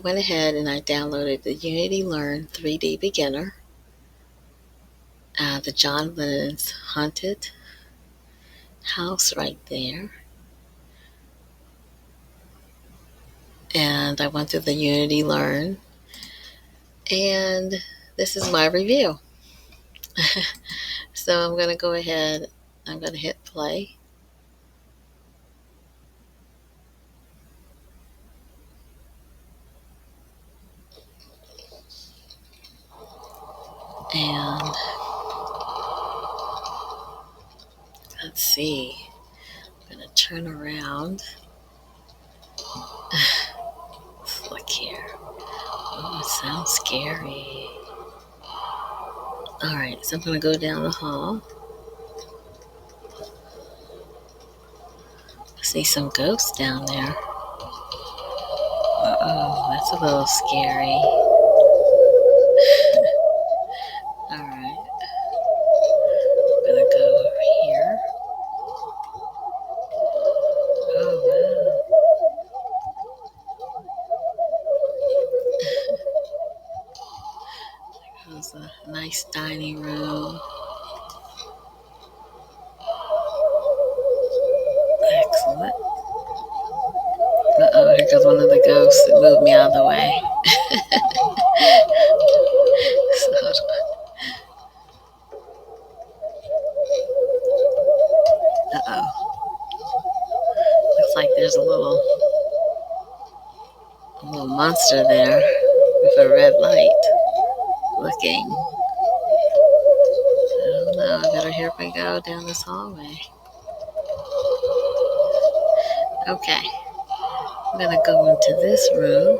I went ahead and I downloaded the Unity Learn 3D Beginner, the John Lennon's Haunted House right there. And I went through the Unity Learn, and this is my review. So I'm going to go ahead, I'm going to hit play. And let's see, I'm going to turn around. Look here. Oh, it sounds scary. Alright, so I'm going to go down the hall. I see some ghosts down there. Uh-oh, that's a little scary. Alright, I'm going to go over here. Oh, wow. There's a nice dining room. Excellent. Uh-oh, here goes one of the ghosts that moved me out of the way. So, uh-oh. Looks like there's a little monster there with a red light looking. I don't know. I better here we go down this hallway. Okay. I'm going to go into this room.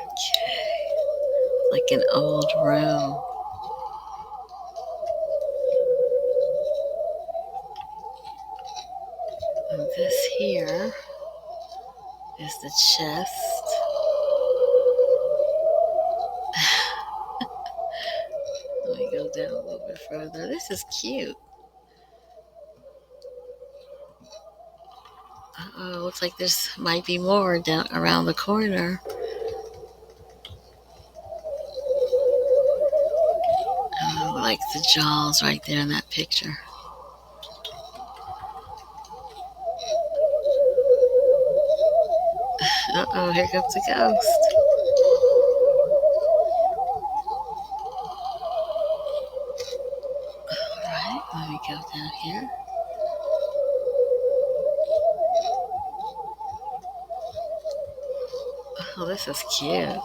Okay. Like an old room. And this here is the chest. Let me go down a little bit further. This is cute. Uh-oh, looks like there's might be more down around the corner. Oh, like the jaws right there in that picture. Uh-oh, here comes a ghost. Alright, let me go down here. Oh, this is cute.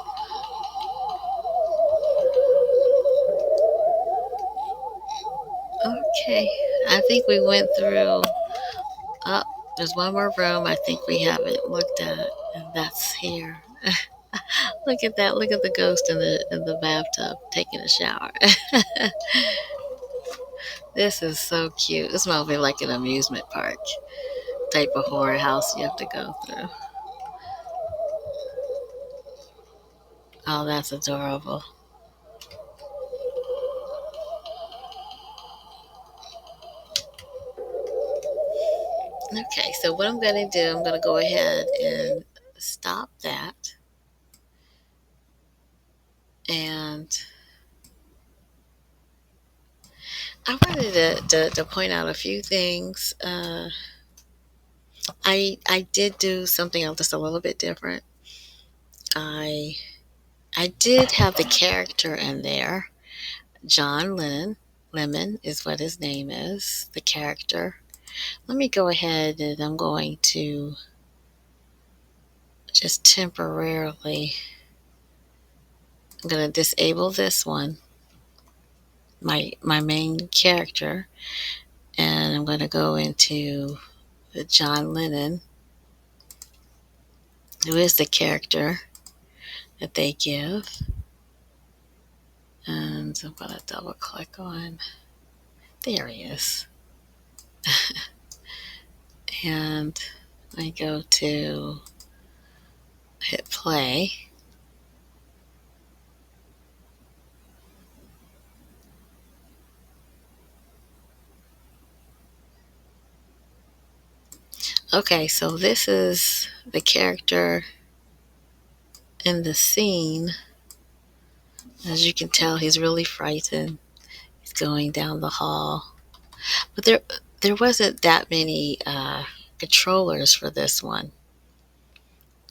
Okay, I think we went through. Oh, there's one more room I think we haven't looked at, and that's here. Look at that! Look at the ghost in the bathtub taking a shower. This is so cute. This might be like an amusement park type of horror house you have to go through. Oh, that's adorable. Okay, so what I'm going to do, I'm going to go ahead and stop that. And I wanted to point out a few things. I did do something else just a little bit different. I I did have the character in there. John Lemon is what his name is, the character. Let me go ahead and I'm going to just temporarily, I'm going to disable this one, my main character, and I'm going to go into the John Lennon, who is the character that they give. And I'm going to double click on, there he is. And I go to hit play. Okay, so this is the character in the scene. As you can tell, he's really frightened. He's going down the hall. But there wasn't that many controllers for this one.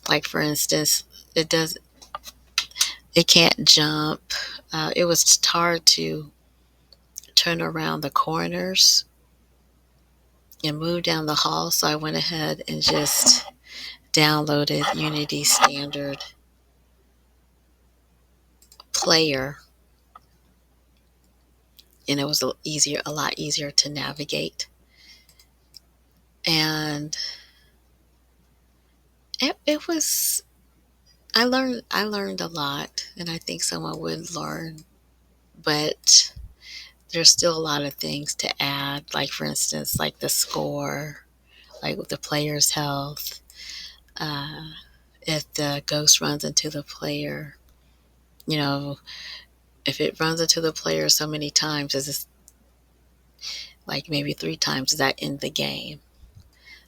Like for instance, it does it can't jump. It was hard to turn around the corners and move down the hall, so I went ahead and just downloaded Unity Standard Player, and it was a lot easier to navigate. And it was I learned a lot, and I think someone would learn, but there's still a lot of things to add. Like for instance, like the score, like with the player's health. Uh, if the ghost runs into the player, you know, if it runs into the player so many times, is this like maybe 3 times, does that end the game?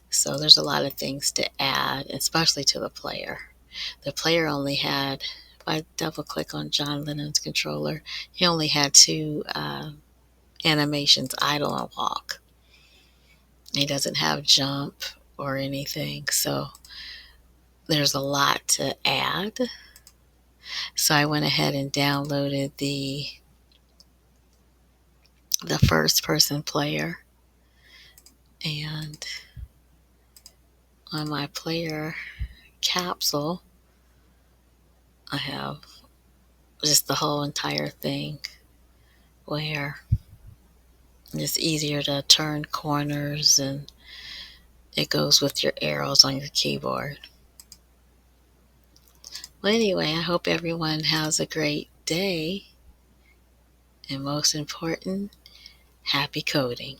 So there's a lot of things to add, especially to the player. The player only had, if I double click on John Lennon's controller, he only had two animations, idle and walk. He doesn't have jump or anything, so there's a lot to add. So I went ahead and downloaded the first person player, and on my player capsule I have just the whole entire thing where it's easier to turn corners, and it goes with your arrows on your keyboard. Well, anyway, I hope everyone has a great day, and most important, happy coding.